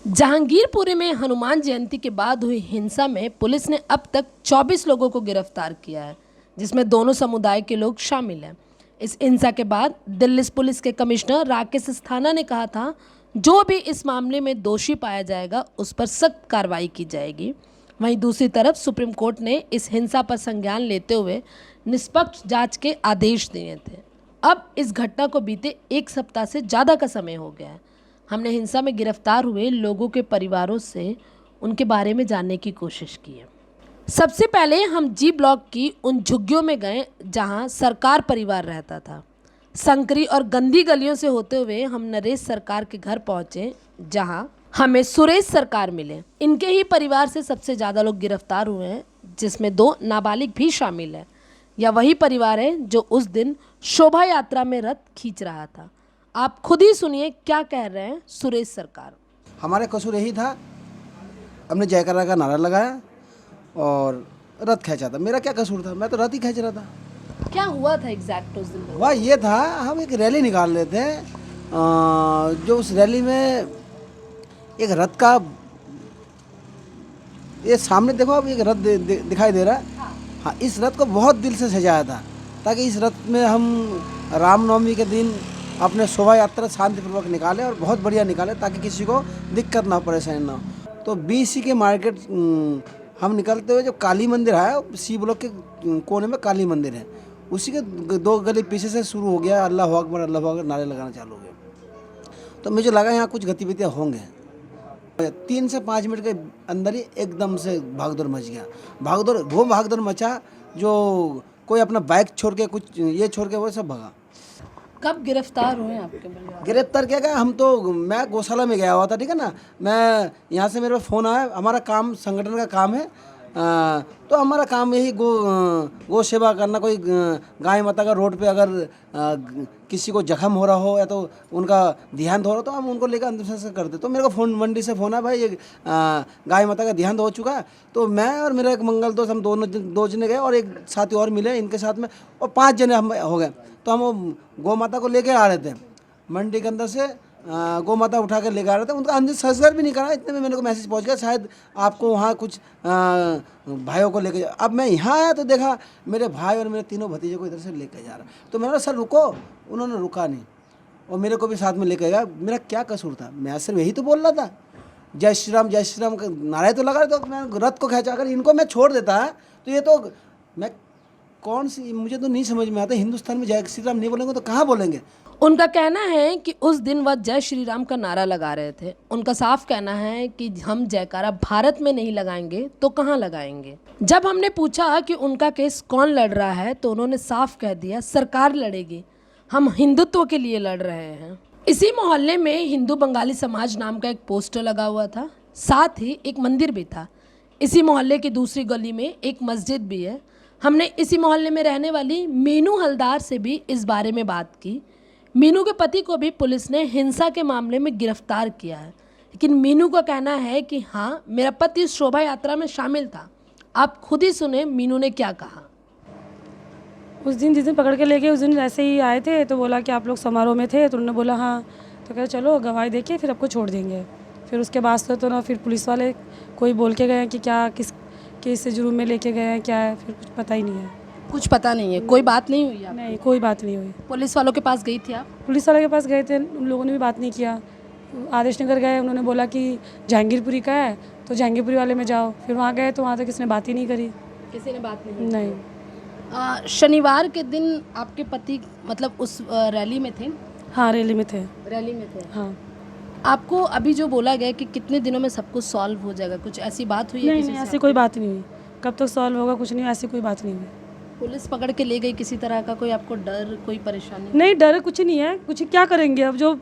जहांगीरपुरी में हनुमान जयंती के बाद हुई हिंसा में पुलिस ने अब तक 24 लोगों को गिरफ्तार किया है, जिसमें दोनों समुदाय के लोग शामिल हैं। इस हिंसा के बाद दिल्ली पुलिस के कमिश्नर राकेश अस्थाना ने कहा था, जो भी इस मामले में दोषी पाया जाएगा उस पर सख्त कार्रवाई की जाएगी। वहीं दूसरी तरफ सुप्रीम कोर्ट ने इस हिंसा पर संज्ञान लेते हुए निष्पक्ष जांच के आदेश दिए थे। अब इस घटना को बीते एक सप्ताह से ज़्यादा का समय हो गया है। हमने हिंसा में गिरफ्तार हुए लोगों के परिवारों से उनके बारे में जानने की कोशिश की है। सबसे पहले हम जी ब्लॉक की उन झुग्गियों में गए जहां सरकार परिवार रहता था। संकरी और गंदी गलियों से होते हुए हम नरेश सरकार के घर पहुंचे, जहां हमें सुरेश सरकार मिले। इनके ही परिवार से सबसे ज़्यादा लोग गिरफ्तार हुए हैं, जिसमें 2 नाबालिग भी शामिल हैं। यह वही परिवार है जो उस दिन शोभा यात्रा में रथ खींच रहा था। आप खुद ही सुनिए क्या कह रहे हैं सुरेश सरकार। हमारे कसूर यही था, हमने जयकारा का नारा लगाया और रथ खींचा था। मेरा क्या कसूर था, मैं तो रथ ही खींच रहा था। क्या हुआ था एग्जैक्ट उस दिन? वह ये था, हम एक रैली निकाल रहे थे, जो उस रैली में एक रथ का, ये सामने देखो अब एक रथ दिखाई दे रहा है। हाँ, इस रथ को बहुत दिल से सजाया था ताकि इस रथ में हम रामनवमी के दिन अपने शोभा यात्रा शांतिपूर्वक निकाले और बहुत बढ़िया निकाले, ताकि किसी को दिक्कत ना, परेशानी ना हो। तो बीसी के मार्केट हम निकलते हुए जो काली मंदिर है, सी ब्लॉक के कोने में काली मंदिर है, उसी के 2 गली पीछे से शुरू हो गया अल्लाह अकबर नारे लगाना चालू हो गया। तो मुझे लगा यहाँ कुछ गतिविधियाँ होंगे। 3 से 5 मिनट के अंदर ही एकदम से भागदौड़ मच गया। वो भागदौड़ मचा जो कोई अपना बाइक छोड़ के, कुछ ये छोड़ के, वो सब भगा। कब गिरफ्तार हुए आपके परिवार? गिरफ्तार क्या गया, मैं गौशाला में गया हुआ था, ठीक है ना। मैं यहाँ से, मेरे पास फ़ोन आया, हमारा काम संगठन का काम है, तो हमारा काम यही गौ सेवा करना। कोई गाय माता का रोड पे अगर किसी को जख्म हो रहा हो या तो उनका देहांत हो रहा हो, तो हम उनको लेकर अंदर से करते। तो मेरे को मंडी से फ़ोन आया, भाई ये गाय माता का देहांत हो चुका है। तो मैं और मेरा एक मंगल दोस्त, हम दो जने गए और एक साथी और मिले इनके साथ में, और 5 जने हम हो गए। तो हम गौ माता को लेके आ रहे थे, मंडी के अंदर से गौ माता उठा कर लेकर आ रहे थे। उनका अंतिम संस्कार भी नहीं करा, इतने में मेरे को मैसेज पहुंच गया, शायद आपको वहाँ कुछ भाइयों को लेके अब मैं यहाँ आया तो देखा मेरे भाई और मेरे तीनों भतीजे को इधर से लेके जा रहा। तो मैंने सर रुको, उन्होंने रुका नहीं और मेरे को भी साथ में लेके गया। मेरा क्या कसूर था, मैं सिर्फ यही तो बोल रहा था, जय श्री राम का नारे तो लगा रहे। तो मैं रथ को खींचा, अगर इनको मैं छोड़ देता है तो ये तो मैं कौन सी, मुझे तो नहीं समझ में आता। हिंदुस्तान में जय श्री राम नहीं बोलेंगे तो कहाँ बोलेंगे। उनका कहना है कि उस दिन वह जय श्री राम का नारा लगा रहे थे। उनका साफ कहना है कि हम जयकारा भारत में नहीं लगाएंगे तो कहाँ लगाएंगे। जब हमने पूछा कि उनका केस कौन लड़ रहा है, तो उन्होंने साफ कह दिया, सरकार लड़ेगी, हम हिंदुत्व के लिए लड़ रहे हैं। इसी मोहल्ले में हिंदू बंगाली समाज नाम का एक पोस्टर लगा हुआ था, साथ ही एक मंदिर भी था। इसी मोहल्ले की दूसरी गली में एक मस्जिद भी है। हमने इसी मोहल्ले में रहने वाली मीनू हलदार से भी इस बारे में बात की। मीनू के पति को भी पुलिस ने हिंसा के मामले में गिरफ्तार किया है, लेकिन मीनू का कहना है कि हाँ, मेरा पति इस शोभा यात्रा में शामिल था। आप खुद ही सुने मीनू ने क्या कहा। उस दिन जिस दिन पकड़ के लेके, उस दिन ऐसे ही आए थे, तो बोला कि आप लोग समारोह में थे, तो उन्होंने बोला हाँ। तो कहा चलो गवाही देखिए, फिर आपको छोड़ देंगे। फिर उसके बाद तो ना, फिर पुलिस वाले कोई बोल के गए कि क्या किस केस से जुर्म में लेके गए हैं, क्या है, फिर कुछ पता ही नहीं है। कुछ पता नहीं है, कोई बात नहीं हुई? नहीं, कोई बात नहीं हुई। पुलिस वालों के पास गई थी आप? पुलिस वाले के पास गए थे, उन लोगों ने भी बात नहीं किया। आदेश नगर गए, उन्होंने बोला कि जहांगीरपुरी का है तो जहांगीरपुरी वाले में जाओ। फिर वहाँ गए तो वहाँ तक किसी ने बात ही नहीं करी। किसी ने बात नहीं? नहीं। शनिवार के दिन आपके पति मतलब उस रैली में थे? हाँ, रैली में थे। रैली में थे, हाँ। आपको अभी जो बोला गया कि कितने दिनों में सब कुछ सॉल्व हो जाएगा, कुछ ऐसी बात हुई है? नहीं, ऐसी कोई बात नहीं हुई। कब तक सॉल्व होगा, कुछ नहीं, ऐसी कोई बात नहीं हुई। पुलिस पकड़ के ले गई, किसी तरह का कोई आपको डर, कोई परेशानी? नहीं, डर कुछ नहीं है। कुछ क्या करेंगे, अब जो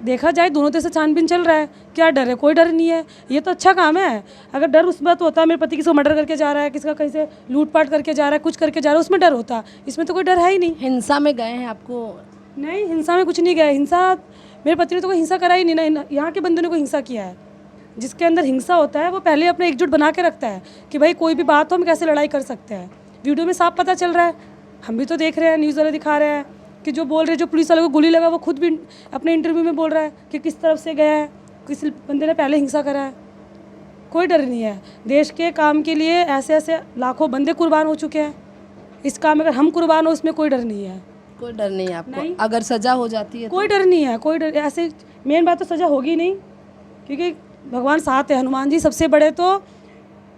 देखा जाए दोनों तरह से छानबीन चल रहा है, क्या डर है? कोई डर नहीं है, ये तो अच्छा काम है। अगर डर उस बात होता, मेरे पति किसी को मर्डर करके जा रहा है, किसी का कहीं से लूटपाट करके जा रहा है, कुछ करके जा रहा है, उसमें डर होता। इसमें तो कोई डर है ही नहीं। हिंसा में गए हैं आपको? नहीं, हिंसा में कुछ नहीं गए। हिंसा मेरे पति ने तो कोई हिंसा करा ही नहीं ना, यहाँ के बंदों ने कोई हिंसा किया है। जिसके अंदर हिंसा होता है वो पहले अपने एकजुट बना के रखता है कि भाई कोई भी बात हो, हम कैसे लड़ाई कर सकते हैं। वीडियो में साफ पता चल रहा है, हम भी तो देख रहे हैं, न्यूज़ वाले दिखा रहे हैं कि जो बोल रहे, जो पुलिस वाले को गोली लगा, वो खुद भी अपने इंटरव्यू में बोल रहा है कि किस तरफ से गया है। किसी बंदे ने पहले हिंसा करा है, कोई डर नहीं है। देश के काम के लिए ऐसे ऐसे लाखों बंदे कुर्बान हो चुके हैं, इस काम में अगर हम कुर्बान हो इसमें कोई डर नहीं है। कोई डर नहीं है आपको? नहीं। अगर सजा हो जाती है तो? कोई डर नहीं है, कोई डर ऐसे मेन बात तो सज़ा होगी नहीं, क्योंकि भगवान साथ है, हनुमान जी सबसे बड़े, तो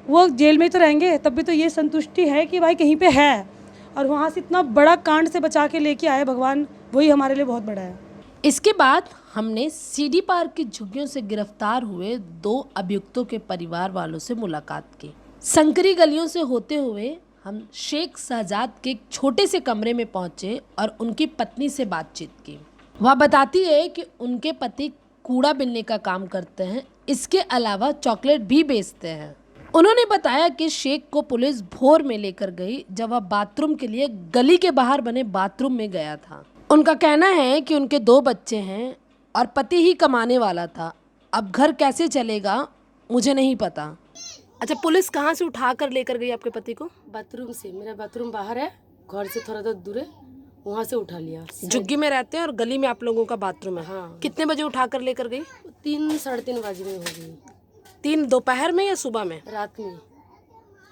वो जेल में ही तो रहेंगे, तब भी तो ये संतुष्टि है कि भाई कहीं पे है, और वहाँ से इतना बड़ा कांड से बचा के लेके आए भगवान, वही हमारे लिए बहुत बड़ा है। इसके बाद हमने सीडी पार्क की झुग्गियों से गिरफ्तार हुए 2 अभियुक्तों के परिवार वालों से मुलाकात की। संकरी गलियों से होते हुए हम शेख शहजाद के एक छोटे से कमरे में पहुंचे और उनकी पत्नी से बातचीत की। वह बताती है कि उनके पति कूड़ा बिनने का काम करते हैं, इसके अलावा चॉकलेट भी बेचते हैं। उन्होंने बताया कि शेख को पुलिस भोर में लेकर गई जब वह बाथरूम के लिए गली के बाहर बने बाथरूम में गया था। उनका कहना है कि उनके 2 बच्चे हैं और पति ही कमाने वाला था, अब घर कैसे चलेगा मुझे नहीं पता। अच्छा, पुलिस कहाँ से उठा कर लेकर गई आपके पति को? बाथरूम से, मेरा बाथरूम बाहर है, घर से थोड़ा सा दूर है, वहाँ से उठा लिया। झुग्गी में रहते हैं और गली में आप लोगों का बाथरूम है। हाँ। कितने बजे उठा कर लेकर गई? 3 साढ़े 3 बजे में हो गई। 3 दोपहर में या सुबह में? रात में।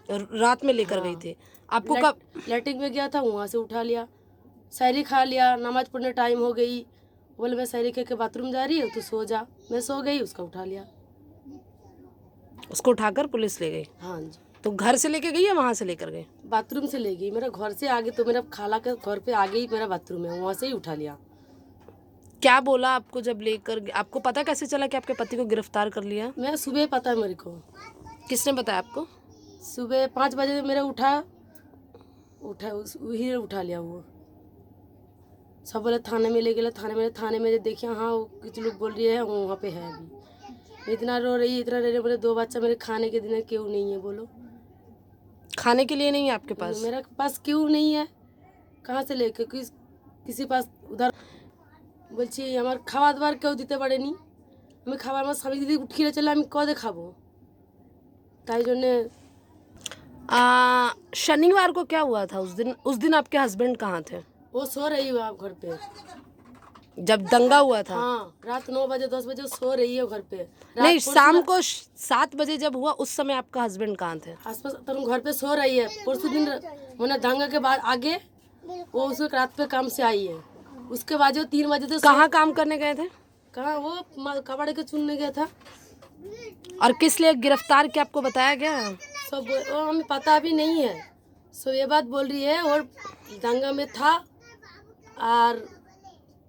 रात में लेकर गई थी। आपको कब? लैट्रिन में गया था, वहाँ से उठा लिया, शायरी खा लिया, नमाज पढ़ने टाइम हो गई, बोले मैं शायरी खा के बाथरूम जा रही हूँ तो सो जा, मैं सो गई, उसका उठा लिया। उसको उठाकर पुलिस ले गई? हाँ जी। तो घर से लेके गई या वहाँ से लेकर गई? बाथरूम से ले गई, मेरा घर से आगे, तो मेरा खाला के घर पे आगे ही मेरा बाथरूम है, वहाँ से ही उठा लिया। क्या बोला आपको जब लेकर? आपको पता कैसे चला कि आपके पति को गिरफ्तार कर लिया? मैं सुबह पता है मेरे को। किसने बताया आपको? सुबह 5 बजे मेरा उठा वही उठा लिया। वो सब बोले थाने में ले गया, थाने में देखिए, हाँ कुछ लोग बोल रही है वहाँ पे है अभी। इतना रो रही है, इतना रो रही, बोले 2 बच्चा मेरे खाने के दिन क्यों नहीं है, बोलो खाने के लिए नहीं है आपके पास? मेरा पास क्यों नहीं है, कहाँ से लेके किसी पास उधर বলছি আমার খাওয়া দাওয়ার কেউ দিতে পারেনি, আমি খাবার আমার স্বামী দিদি উঠিয়ে চলে আমি কদে খাবো, তাই জন্যে। शनिवार को क्या हुआ था उस दिन आपके हस्बैंड कहाँ थे? वो सो रही है आप घर पे, जब दंगा हुआ था? हाँ, रात 9 बजे 10 बजे सो रही है घर पे। नहीं, शाम को 7 बजे जब हुआ उस समय आपका हस्बैंड कहाँ थे? आसपास तुम घर पे सो रही है। परसों दिन मैंने दंगा के बाद आगे वो उसको रात पे काम से आई है, उसके बाद जो 3 बजे तो कहाँ काम करने गए थे? कहाँ वो कबाड़े के चुनने गया था। और किस लिए गिरफ्तार किया आपको बताया गया? सब वो हमें पता भी नहीं है, सब ये बात बोल रही है, और दंगा में था और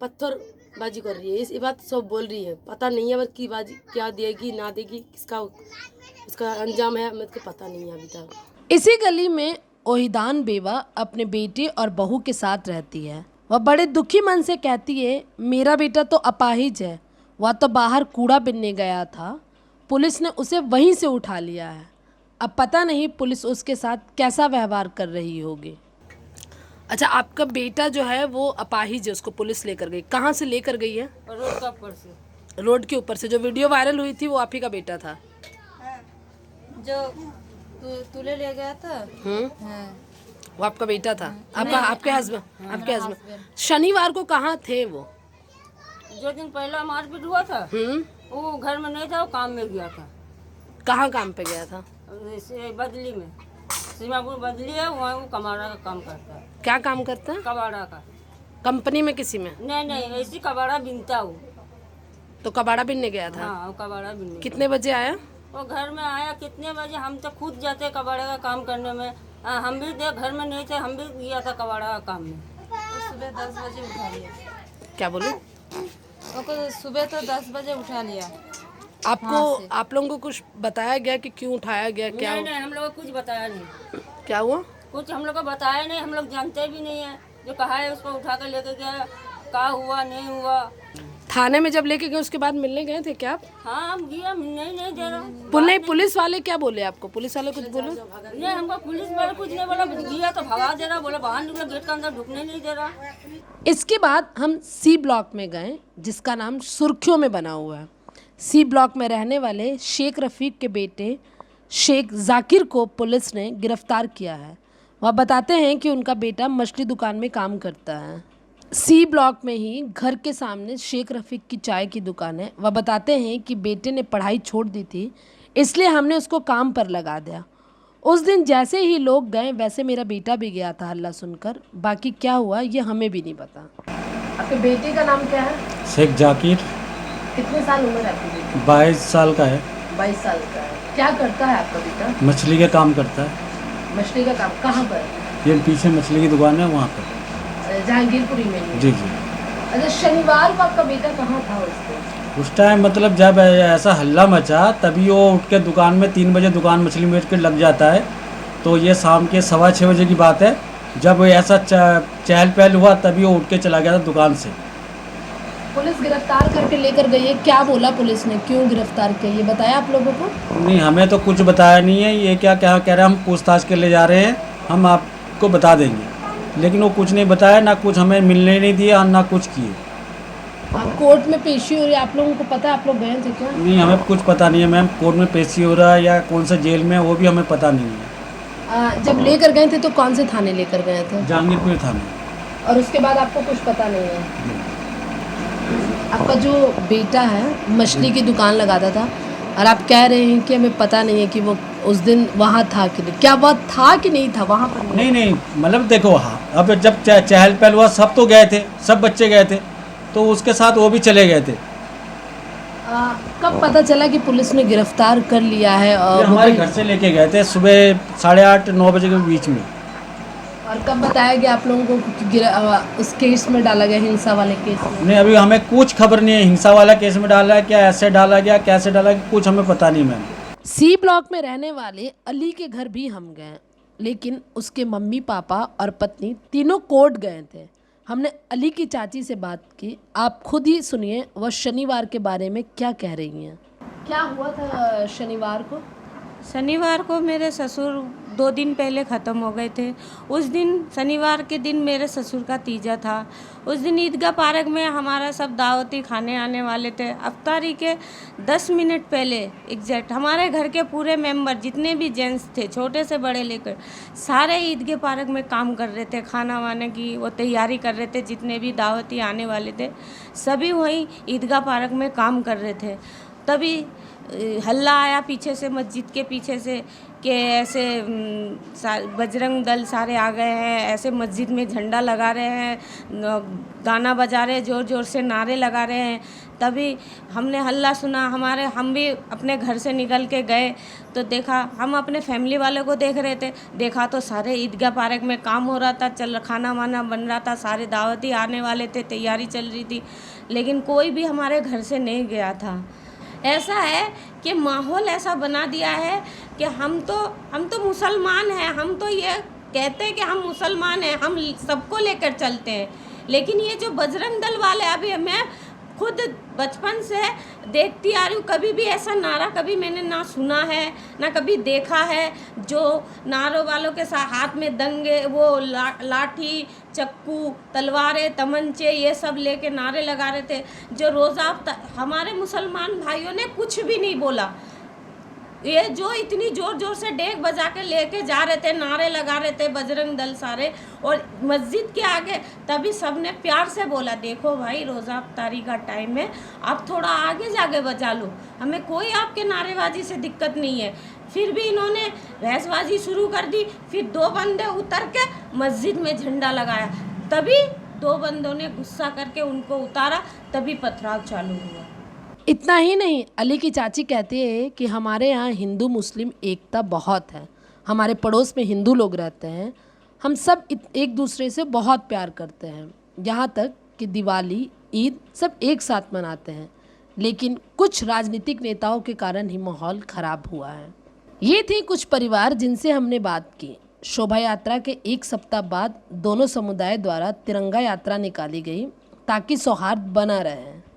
पत्थरबाजी कर रही है, ये बात सब बोल रही है। पता नहीं है की बाजी क्या देगी ना देगी, किसका उसका अंजाम है, हमें तो पता नहीं है अभी तक। इसी गली में ओहिदान बेवा अपने बेटे और बहू के साथ रहती है। वह बड़े दुखी मन से कहती है, मेरा बेटा तो अपाहिज है, वह तो बाहर कूड़ा बिनने गया था, पुलिस ने उसे वहीं से उठा लिया है, अब पता नहीं पुलिस उसके साथ कैसा व्यवहार कर रही होगी। अच्छा, आपका बेटा जो है वो अपाहिज है, उसको पुलिस लेकर गई, कहाँ से लेकर गई है? रोड के ऊपर से। रोड के ऊपर से। जो वीडियो वायरल हुई थी वो आप ही का बेटा था? जो तुले ले गया था। हाँ। वो आपका बेटा था? आपके हस्बैंड शनिवार को कहाँ थे वो? जो दिन पहला मारपीट हुआ था वो घर में नहीं था, वो काम में गया था। कहाँ काम पे गया था? बदली में, सीमापुर बदली है, वहाँ वो कबाड़ा का काम करता है। क्या काम करता है? कबाड़ा का। कंपनी में किसी में? नहीं, ऐसी कबाड़ा बिनता वो। तो कबाड़ा बिनने गया था? हाँ, वो कबाड़ा बिनने। कितने बजे आया? वो घर में आया कितने बजे, हम तो खुद जाते कबाड़े का काम करने में। हम भी घर में नहीं थे, हम भी गया था कबाड़ा का काम में। सुबह 10 बजे उठा लिया। क्या बोले? सुबह तो 10 बजे उठा लिया। आपको आप लोगों को कुछ बताया गया कि क्यों उठाया गया? क्या नहीं, हम लोग को कुछ बताया नहीं। क्या हुआ? कुछ हम लोग को बताया नहीं, हम लोग जानते भी नहीं है। जो कहा है उसको उठा कर लेके गया, क्या हुआ नहीं हुआ। थाने में जब लेके गए उसके बाद मिलने गए थे क्या आप? हाँ, हम गया, नहीं दे रहा। पुलिस वाले क्या बोले आपको? पुलिस वाले कुछ बोले? नहीं, हमको पुलिस वाले कुछ नहीं बोला, गया तो भगा दे रहा, बोला बाहर निकलो, गेट के अंदर ढुकने नहीं दे रहा। इसके बाद हम सी ब्लॉक में गए, जिसका नाम सुर्खियों में बना हुआ है। सी ब्लॉक में रहने वाले शेख रफीक के बेटे शेख जाकिर को पुलिस ने गिरफ्तार किया है। वह बताते हैं कि उनका बेटा मछली दुकान में काम करता है। सी ब्लॉक में ही घर के सामने शेख रफ़ीक की चाय की दुकान है। वह बताते हैं कि बेटे ने पढ़ाई छोड़ दी थी, इसलिए हमने उसको काम पर लगा दिया। उस दिन जैसे ही लोग गए वैसे मेरा बेटा भी गया था हल्ला सुनकर। बाकी क्या हुआ ये हमें भी नहीं पता। आपके बेटे का नाम क्या है? शेख जाकिर, कितने साल उम्र है आपके बेटे? 22 साल का है। 22 साल का है। क्या करता है आपका बेटा? मछली का काम करता है। मछली का काम कहाँ पर? ये पीछे मछली की दुकान है वहाँ पर। जहांगीरपुरी में ही? जी जी। अच्छा, शनिवार को आपका बेटा कहाँ था उस दिन? उस टाइम मतलब जब ऐसा हल्ला मचा तभी वो उठ के दुकान में 3 बजे दुकान मछली बेच के लग जाता है। तो ये शाम के 6:15 बजे की बात है। जब ऐसा चहल पहल हुआ तभी वो उठ के चला गया था दुकान से। पुलिस गिरफ्तार करके लेकर गई है। क्या बोला पुलिस ने, क्यों गिरफ्तार किया, ये बताया आप लोगों को? नहीं, हमें तो कुछ बताया नहीं है। ये क्या क्या कह रहे हैं, हम पूछताछ के ले जा रहे हैं, हम आपको बता देंगे। लेकिन वो कुछ नहीं बताया, ना कुछ हमें मिलने नहीं दिया और ना कुछ किए। आप कोर्ट में पेशी हो रही है, आप लोगों को पता है? आप लोग गए थे क्या? नहीं, हमें कुछ पता नहीं है मैम। कोर्ट में पेशी हो रहा है या कौन सा जेल में, वो भी हमें पता नहीं है। जब लेकर गए थे तो कौन से थाने लेकर गए थे? जहांगीरपुर थाने। और उसके बाद आपको कुछ पता नहीं है? आपका जो बेटा है मछली की दुकान लगाता था और आप कह रहे हैं कि हमें पता नहीं है कि वो उस दिन वहाँ था कि नहीं। क्या वो था कि नहीं था वहाँ पर? नहीं, मतलब देखो, हाँ, अब जब चहल पहल हुआ सब तो गए थे, सब बच्चे गए थे, तो उसके साथ वो भी चले गए थे। कब पता चला कि पुलिस ने गिरफ्तार कर लिया है? ये हमारे घर से लेके गए थे सुबह 8:30-9 बजे के बीच में। और कब बताया गया आप लोगों को कि उस केस में डाला गया, हिंसा वाले केस में? नहीं, अभी हमें कुछ खबर नहीं है हिंसा वाला केस में डाला है क्या, ऐसे डाला गया, कैसे डाला गया, कुछ हमें पता नहीं मैम। सी ब्लॉक में रहने वाले अली के घर भी हम गए, लेकिन उसके मम्मी पापा और पत्नी तीनों कोर्ट गए थे। हमने अली की चाची से बात की। आप खुद ही सुनिए वह शनिवार के बारे में क्या कह रही हैं। क्या हुआ था शनिवार को? शनिवार को मेरे ससुर 2 दिन पहले ख़त्म हो गए थे। उस दिन शनिवार के दिन मेरे ससुर का तीजा था। उस दिन ईदगाह पार्क में हमारा सब दावती खाने आने वाले थे। अफ्तारी के 10 मिनट पहले एग्जैक्ट हमारे घर के पूरे मेंबर जितने भी जेंट्स थे, छोटे से बड़े लेकर, सारे ईदगाह पार्क में काम कर रहे थे। खाना वाने की वो तैयारी कर रहे थे। जितने भी दावती आने वाले थे सभी वहीं ईदगाह पार्क में काम कर रहे थे। तभी हल्ला आया पीछे से, मस्जिद के पीछे से, कि ऐसे बजरंग दल सारे आ गए हैं, ऐसे मस्जिद में झंडा लगा रहे हैं, गाना बजा रहे हैं, ज़ोर ज़ोर से नारे लगा रहे हैं। तभी हमने हल्ला सुना। हम भी अपने घर से निकल के गए तो देखा, हम अपने फैमिली वालों को देख रहे थे, देखा तो सारे ईदगाह पार्क में काम हो रहा था, खाना वाना बन रहा था, सारे दावती आने वाले थे, तैयारी चल रही थी, लेकिन कोई भी हमारे घर से नहीं गया था। ऐसा है कि माहौल ऐसा बना दिया है कि हम तो मुसलमान हैं, हम तो ये कहते हैं कि हम मुसलमान हैं, हम सबको लेकर चलते हैं। लेकिन ये जो बजरंग दल वाले, अभी मैं खुद बचपन से देखती आ रही हूँ, कभी भी ऐसा नारा कभी मैंने ना सुना है ना कभी देखा है। जो नारों वालों के साथ हाथ में दंगे, वो लाठी, चक्कू, तलवारें, तमंचे, ये सब लेके नारे लगा रहे थे। जो रोज़ा हमारे मुसलमान भाइयों ने कुछ भी नहीं बोला। ये जो इतनी ज़ोर ज़ोर से डेग बजा के लेके जा रहे थे, नारे लगा रहे थे बजरंग दल सारे, और मस्जिद के आगे तभी सबने प्यार से बोला, देखो भाई रोज़ा अफ्तारी का टाइम है, आप थोड़ा आगे जाके बजा लो, हमें कोई आपके नारेबाजी से दिक्कत नहीं है। फिर भी इन्होंने बहसबाजी शुरू कर दी। फिर 2 बंदे उतर के मस्जिद में झंडा लगाया। तभी 2 बंदों ने गुस्सा करके उनको उतारा, तभी पथराव चालू हुआ। इतना ही नहीं, अली की चाची कहती है कि हमारे यहाँ हिंदू मुस्लिम एकता बहुत है। हमारे पड़ोस में हिंदू लोग रहते हैं, हम सब एक दूसरे से बहुत प्यार करते हैं, यहाँ तक कि दिवाली, ईद सब एक साथ मनाते हैं। लेकिन कुछ राजनीतिक नेताओं के कारण ही माहौल ख़राब हुआ है। ये थे कुछ परिवार जिनसे हमने बात की। शोभा यात्रा के 1 सप्ताह बाद दोनों समुदाय द्वारा तिरंगा यात्रा निकाली गई ताकि सौहार्द बना रहे।